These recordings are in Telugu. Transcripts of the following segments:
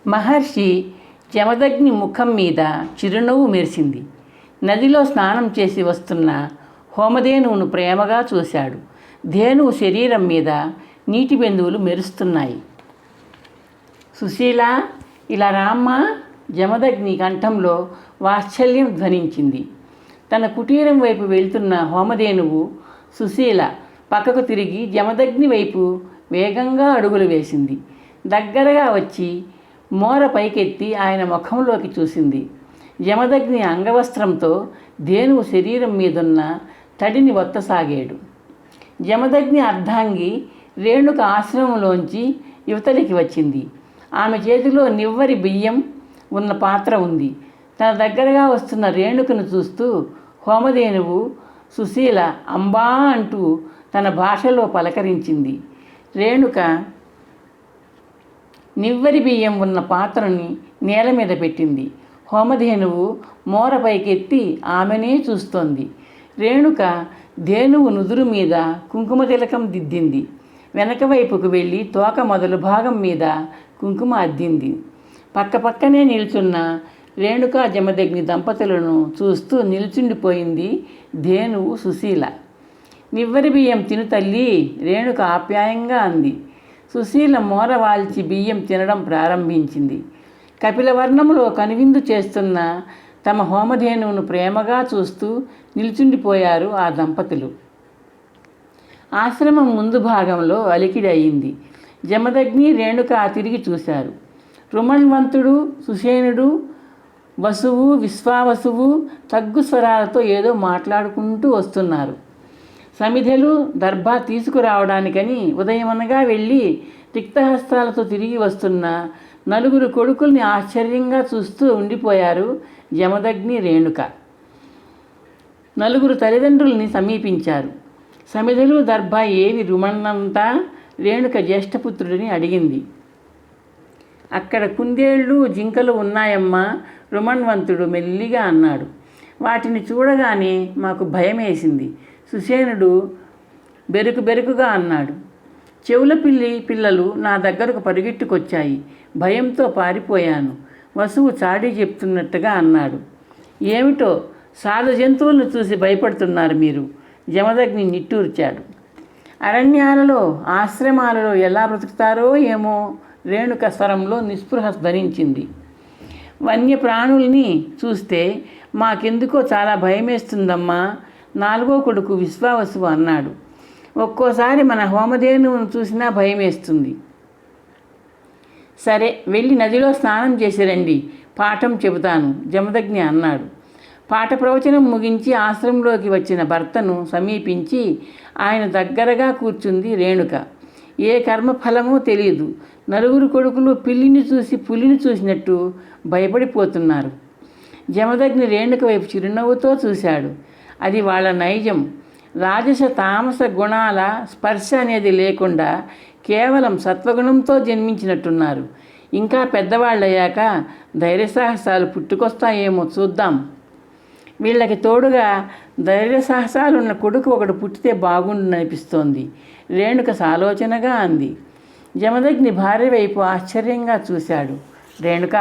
మహర్షి జమదగ్ని ముఖం మీద చిరునవ్వు మెరిసింది. నదిలో స్నానం చేసి వస్తున్న హోమధేనువును ప్రేమగా చూశాడు. ధేనువు శరీరం మీద నీటి బిందువులు మెరుస్తున్నాయి. సుశీల, ఇలా రామ్మ. జమదగ్ని కంఠంలో వాత్సల్యం ధ్వనించింది. తన కుటీరం వైపు వెళ్తున్న హోమధేనువు సుశీల పక్కకు తిరిగి జమదగ్ని వైపు వేగంగా అడుగులు వేసింది. దగ్గరగా వచ్చి మోర పైకెత్తి ఆయన ముఖంలోకి చూసింది. జమదగ్ని అంగవస్త్రంతో ధేనువు శరీరం మీదున్న తడిని ఒత్తసాగాడు. జమదగ్ని అర్ధాంగి రేణుక ఆశ్రమంలోంచి యువతలికి వచ్చింది. ఆమె చేతిలో నివ్వరి బియ్యం ఉన్న పాత్ర ఉంది. తన దగ్గరగా వస్తున్న రేణుకను చూస్తూ హోమధేనువు సుశీల అంబా అంటూ తన భాషలో పలకరించింది. రేణుక నివ్వరి బియ్యం ఉన్న పాత్రని నేల మీద పెట్టింది. హోమధేనువు మోర పైకెత్తి ఆమెనే చూస్తోంది. రేణుక ధేనువు నుదురు మీద కుంకుమ తిలకం దిద్దింది. వెనక వైపుకు వెళ్ళి తోక మొదలు భాగం మీద కుంకుమ అద్దింది. పక్కపక్కనే నిల్చున్న రేణుక జమదగ్ని దంపతులను చూస్తూ నిల్చుండిపోయింది ధేనువు సుశీల. నివ్వరి బియ్యం తిను తల్లి, రేణుక ఆప్యాయంగా అంది. సుశీల మోర వాల్చి బియ్యం తినడం ప్రారంభించింది. కపిలవర్ణంలో కనువిందు చేస్తున్న తమ హోమధేనువును ప్రేమగా చూస్తూ నిల్చుండిపోయారు ఆ దంపతులు. ఆశ్రమం ముందు భాగంలో అలికిడి అయింది. జమదగ్ని రేణుక తిరిగి చూశారు. రుమణ్వంతుడు, సుషేణుడు, వసువు, విశ్వావసువు తగ్గు స్వరాలతో ఏదో మాట్లాడుకుంటూ వస్తున్నారు. సమిధలు దర్భా తీసుకురావడానికని ఉదయమనగా వెళ్ళి రిక్తహస్తాలతో తిరిగి వస్తున్న నలుగురు కొడుకుల్ని ఆశ్చర్యంగా చూస్తూ ఉండిపోయారు జమదగ్ని, రేణుక. నలుగురు తల్లిదండ్రుల్ని సమీపించారు. సమిధలు దర్భ ఏవి రుమణ్ణంతా రేణుక జ్యేష్ఠపుత్రుడిని అడిగింది. అక్కడ కుందేళ్ళు, జింకలు ఉన్నాయమ్మా, రుమణ్వంతుడు మెల్లిగా అన్నాడు. వాటిని చూడగానే మాకు భయమేసింది, సుషేణుడు బెరుకుగా అన్నాడు. చెవుల పిల్లలు నా దగ్గరకు పరిగెట్టుకొచ్చాయి. భయంతో పారిపోయాను, వసువు చాడీ చెప్తున్నట్టుగా అన్నాడు. ఏమిటో సాధు జంతువులను చూసి భయపడుతున్నారు మీరు, జమదగ్ని నిట్టూర్చాడు. అరణ్యాలలో, ఆశ్రమాలలో ఎలా బ్రతుకుతారో ఏమో, రేణుక స్వరంలో నిస్పృహ ధరించింది. వన్యప్రాణుల్ని చూస్తే మాకెందుకో చాలా భయమేస్తుందమ్మా, నాలుగో కొడుకు విశ్వావసువు అన్నాడు. ఒక్కోసారి మన హోమధేనువును చూసినా భయమేస్తుంది. సరే, వెళ్ళి నదిలో స్నానం చేసి రండి, పాఠం చెబుతాను, జమదగ్ని అన్నాడు. పాఠ ప్రవచనం ముగించి ఆశ్రమంలోకి వచ్చిన భర్తను సమీపించి ఆయన దగ్గరగా కూర్చుంది రేణుక. ఏ కర్మఫలమో తెలియదు. నలుగురు కొడుకులు పిల్లిని చూసి పులిని చూసినట్టు భయపడిపోతున్నారు. జమదగ్ని రేణుక వైపు చిరునవ్వుతో చూశాడు. అది వాళ్ళ నైజం. రాజస తామస గుణాల స్పర్శ అనేది లేకుండా కేవలం సత్వగుణంతో జన్మించినట్టున్నారు. ఇంకా పెద్దవాళ్ళయ్యాక ధైర్యసాహసాలు పుట్టుకొస్తాయేమో చూద్దాం. వీళ్ళకి తోడుగా ధైర్యసాహసాలున్న కొడుకు ఒకడు పుట్టితే బాగుండుననిపిస్తోంది, రేణుక సాలోచనగా అంది. జమదగ్ని భార్య వైపు ఆశ్చర్యంగా చూశాడు. రేణుక,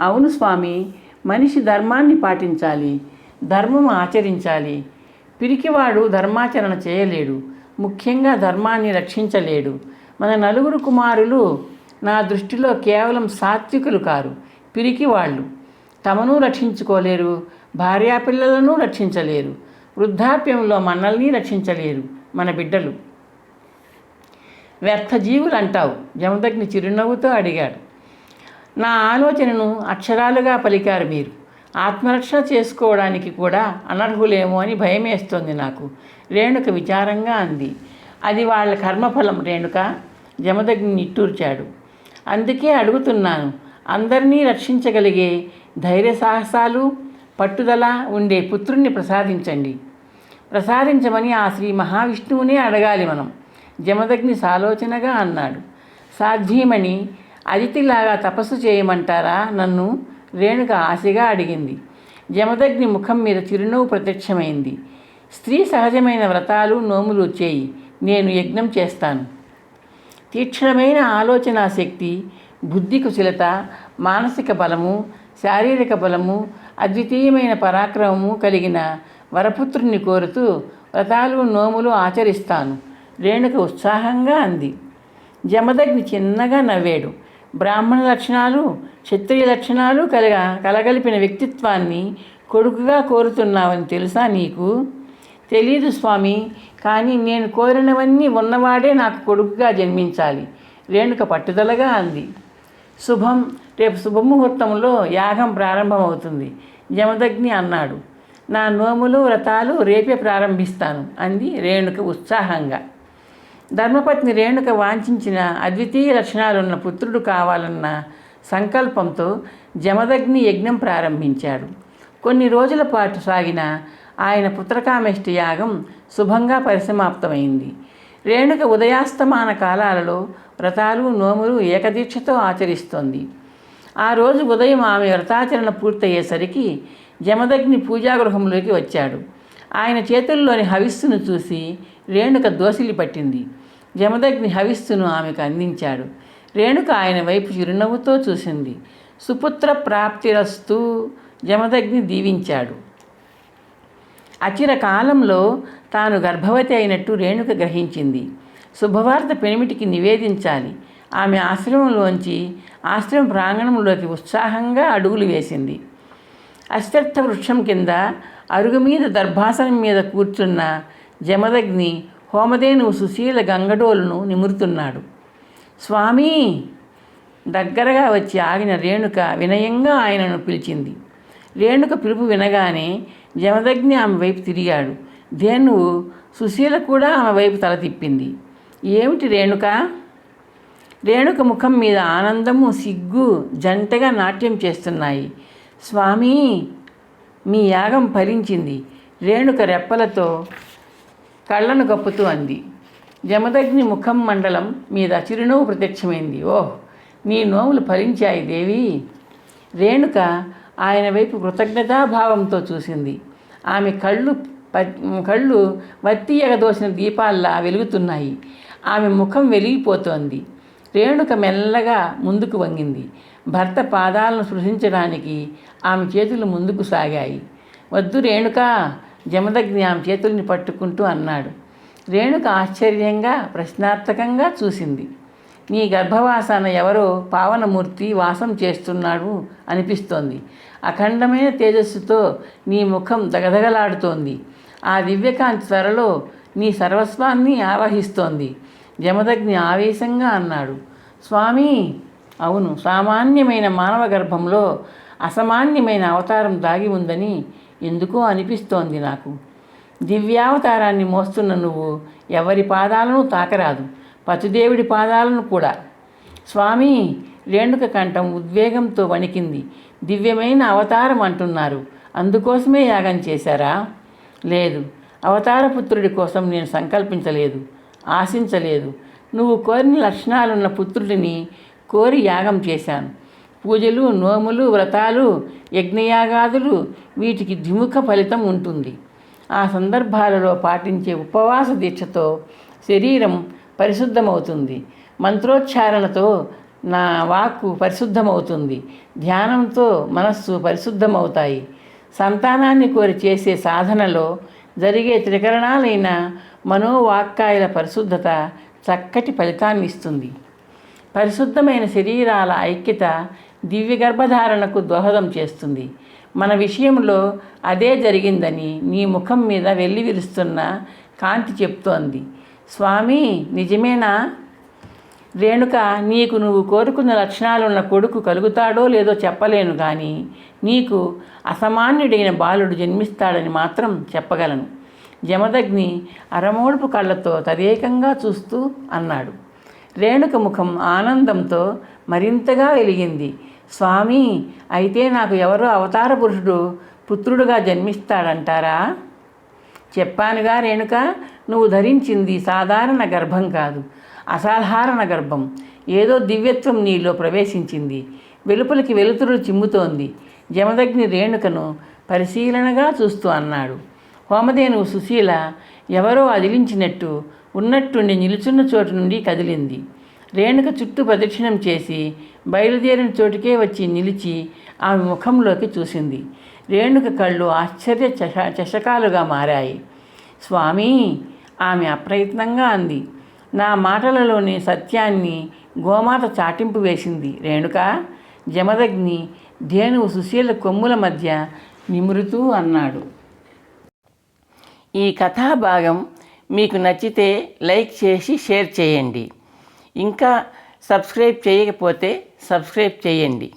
అవును స్వామి, మనిషి ధర్మాన్ని పాటించాలి, ధర్మం ఆచరించాలి. పిరికివాడు ధర్మాచరణ చేయలేడు, ముఖ్యంగా ధర్మాన్ని రక్షించలేడు. మన నలుగురు కుమారులు నా దృష్టిలో కేవలం సాత్వికులు కారు, పిరికివాళ్ళు. తమను రక్షించుకోలేరు, భార్యాపిల్లలను రక్షించలేరు, వృద్ధాప్యంలో మనల్ని రక్షించలేరు మన బిడ్డలు. వ్యర్థ జీవులు అంటావు, జమదగ్ని చిరునవ్వుతో అడిగాడు. నా ఆలోచనను అక్షరాలుగా పలికారు మీరు. ఆత్మరక్షణ చేసుకోవడానికి కూడా అనర్హులేమో అని భయమేస్తోంది నాకు, రేణుక విచారంగా అంది. అది వాళ్ళ కర్మఫలం రేణుక, జమదగ్ని నిట్టూర్చాడు. అందుకే అడుగుతున్నాను, అందరినీ రక్షించగలిగే ధైర్య సాహసాలు, పట్టుదల ఉండే పుత్రుణ్ణి ప్రసాదించమని ఆ శ్రీ మహావిష్ణువునే అడగాలి మనం, జమదగ్ని సాలోచనగా అన్నాడు. సాధ్యమని అదితిలాగా తపస్సు చేయమంటారా నన్ను, రేణుక ఆశగా అడిగింది. జమదగ్ని ముఖం మీద చిరునవ్వు ప్రత్యక్షమైంది. స్త్రీ సహజమైన వ్రతాలు, నోములు చేయి, నేను యజ్ఞం చేస్తాను. తీక్షణమైన ఆలోచనా శక్తి, బుద్ధి కుశలత, మానసిక బలము, శారీరక బలము, అద్వితీయమైన పరాక్రమము కలిగిన వరపుత్రుని కోరుతూ వ్రతాలు నోములు ఆచరిస్తాను. రేణుక ఉత్సాహంగా అంది. జమదగ్ని చిన్నగా నవ్వాడు. బ్రాహ్మణ లక్షణాలు, క్షత్రియ లక్షణాలు కలగలిపిన వ్యక్తిత్వాన్ని కొడుకుగా కోరుతున్నావని తెలుసా నీకు? తెలీదు స్వామి, కానీ నేను కోరినవన్నీ ఉన్నవాడే నాకు కొడుకుగా జన్మించాలి, రేణుక పట్టుదలగా అంది. శుభం, రేపు శుభముహూర్తంలో యాగం ప్రారంభమవుతుంది, జమదగ్ని అన్నాడు. నా నోములు వ్రతాలు రేపే ప్రారంభిస్తాను అంది రేణుక ఉత్సాహంగా. ధర్మపత్ని రేణుక వాంఛించిన అద్వితీయ లక్షణాలున్న పుత్రుడు కావాలన్న సంకల్పంతో జమదగ్ని యజ్ఞం ప్రారంభించాడు. కొన్ని రోజుల పాటు సాగిన ఆయన పుత్రకామేష్టి యాగం శుభంగా పరిసమాప్తమైంది. రేణుక ఉదయాస్తమాన కాలాలలో వ్రతాలు నోములు ఏకదీక్షతో ఆచరిస్తోంది. ఆ రోజు ఉదయం ఆమె వ్రతాచరణ పూర్తయ్యేసరికి జమదగ్ని పూజాగృహంలోకి వచ్చాడు. ఆయన చేతుల్లోని హవిస్సును చూసి రేణుక దోసిలి పట్టింది. జమదగ్ని హవిస్సును ఆమెకు అందించాడు. రేణుక ఆయన వైపు చిరునవ్వుతో చూసింది. సుపుత్ర ప్రాప్తిరస్తు, జమదగ్ని దీవించాడు. అచిర కాలంలో తాను గర్భవతి అయినట్టు రేణుక గ్రహించింది. శుభవార్త పెనిమిటికి నివేదించాలి. ఆమె ఆశ్రమంలోంచి ఆశ్రమ ప్రాంగణంలోకి ఉత్సాహంగా అడుగులు వేసింది. అశ్వత్థ వృక్షం కింద అరుగు మీద దర్భాసనం మీద కూర్చున్న జమదగ్ని హోమధేనువు సుశీల గంగడోలును నిమురుతున్నాడు. స్వామీ! దగ్గరగా వచ్చి ఆగిన రేణుక వినయంగా ఆయనను పిలిచింది. రేణుక పిలుపు వినగానే జమదగ్ని ఆమె వైపు తిరిగాడు. ధేనువు సుశీల కూడా ఆమె వైపు తల తిప్పింది. ఏమిటి రేణుక? రేణుక ముఖం మీద ఆనందము, సిగ్గు జంటగా నాట్యం చేస్తున్నాయి. స్వామీ, మీ యాగం ఫలించింది, రేణుక రెప్పలతో కళ్ళను కప్పుతూ అంది. జమదగ్ని ముఖం మండలం మీద చిరునవ్వు ప్రత్యక్షమైంది. ఓహ్, నీ నోములు ఫలించాయి దేవి. రేణుక ఆయన వైపు కృతజ్ఞతాభావంతో చూసింది. ఆమె కళ్ళు వత్తి ఎగదోసిన దీపాల్లా వెలుగుతున్నాయి. ఆమె ముఖం వెలిగిపోతోంది. రేణుక మెల్లగా ముందుకు వంగింది. భర్త పాదాలను స్పృశించడానికి ఆమె చేతులు ముందుకు సాగాయి. వద్దు రేణుక, జమదగ్ని ఆమె చేతుల్ని పట్టుకుంటూ అన్నాడు. రేణుక ఆశ్చర్యంగా ప్రశ్నార్థకంగా చూసింది. నీ గర్భవాసాన ఎవరో పావనమూర్తి వాసం చేస్తున్నాడు అనిపిస్తోంది. అఖండమైన తేజస్సుతో నీ ముఖం దగదగలాడుతోంది. ఆ దివ్యకాంతి త్వరలో నీ సర్వస్వాన్ని ఆవహిస్తోంది, జమదగ్ని ఆవేశంగా అన్నాడు. స్వామి, అవును, సామాన్యమైన మానవ గర్భంలో అసామాన్యమైన అవతారం దాగి ఉందని ఎందుకో అనిపిస్తోంది నాకు. దివ్యావతారాన్ని మోస్తున్న నువ్వు ఎవరి పాదాలను తాకరాదు, పతిదేవుడి పాదాలను కూడా. స్వామి, రేణుక కంఠం ఉద్వేగంతో వణికింది. దివ్యమైన అవతారం అంటున్నారు, అందుకోసమే యాగం చేశారా? లేదు, అవతారపుత్రుడి కోసం నేను సంకల్పించలేదు, ఆశించలేదు. నువ్వు కోరిన లక్షణాలున్న పుత్రుడిని కోరి యాగం చేశాను. పూజలు, నోములు, వ్రతాలు, యజ్ఞయాగాదులు, వీటికి ద్విముఖ ఫలితం ఉంటుంది. ఆ సందర్భాలలో పాటించే ఉపవాస దీక్షతో శరీరం పరిశుద్ధమవుతుంది. మంత్రోచ్చారణతో నా వాక్కు పరిశుద్ధమవుతుంది. ధ్యానంతో మనస్సు పరిశుద్ధమవుతాయి. సంతానాన్ని కోరి చేసే సాధనలో జరిగే త్రికరణాలైన మనోవాక్కాయల పరిశుద్ధత చక్కటి ఫలితాన్ని ఇస్తుంది. పరిశుద్ధమైన శరీరాల ఐక్యత దివ్య గర్భధారణకు దోహదం చేస్తుంది. మన విషయంలో అదే జరిగిందని నీ ముఖం మీద వెల్లివిరుస్తున్న కాంతి చెప్తోంది. స్వామి, నిజమేనా? రేణుక, నీకు నువ్వు కోరుకున్న లక్షణాలున్న కొడుకు కలుగుతాడో లేదో చెప్పలేను, కానీ నీకు అసామాన్యుడైన బాలుడు జన్మిస్తాడని మాత్రం చెప్పగలను. జమదగ్ని అరమోడుపు కళ్ళతో తదేకంగా చూస్తూ అన్నాడు. రేణుక ముఖం ఆనందంతో మరింతగా వెలిగింది. స్వామి, అయితే నాకు ఎవరో అవతార పురుషుడు పుత్రుడుగా జన్మిస్తాడంటారా? చెప్పానుగా రేణుక, నువ్వు ధరించింది సాధారణ గర్భం కాదు, అసాధారణ గర్భం. ఏదో దివ్యత్వం నీలో ప్రవేశించింది. వెలుపలికి వెలుతురు చిమ్ముతోంది. జమదగ్ని రేణుకను పరిశీలనగా చూస్తూ అన్నాడు. హోమధేనువు సుశీల ఎవరో అదిలించినట్టు ఉన్నట్టుండి నిలుచున్న చోటు నుండి కదిలింది. రేణుక చుట్టూ ప్రదక్షిణం చేసి బయలుదేరిన చోటుకే వచ్చి నిలిచి ఆమె ముఖంలోకి చూసింది. రేణుక కళ్ళు ఆశ్చర్య చషకాలుగా మారాయి. స్వామి, ఆమె అప్రయత్నంగా అంది. నా మాటలలోని సత్యాన్ని గోమాత చాటింపు వేసింది. రేణుక, జమదగ్ని ధేనువు సుశీల కొమ్ముల మధ్య నిమురుతూ అన్నాడు. ఈ కథాభాగం మీకు నచ్చితే లైక్ చేసి షేర్ చేయండి. ఇంకా సబ్స్క్రైబ్ చేయకపోతే సబ్స్క్రైబ్ చేయండి.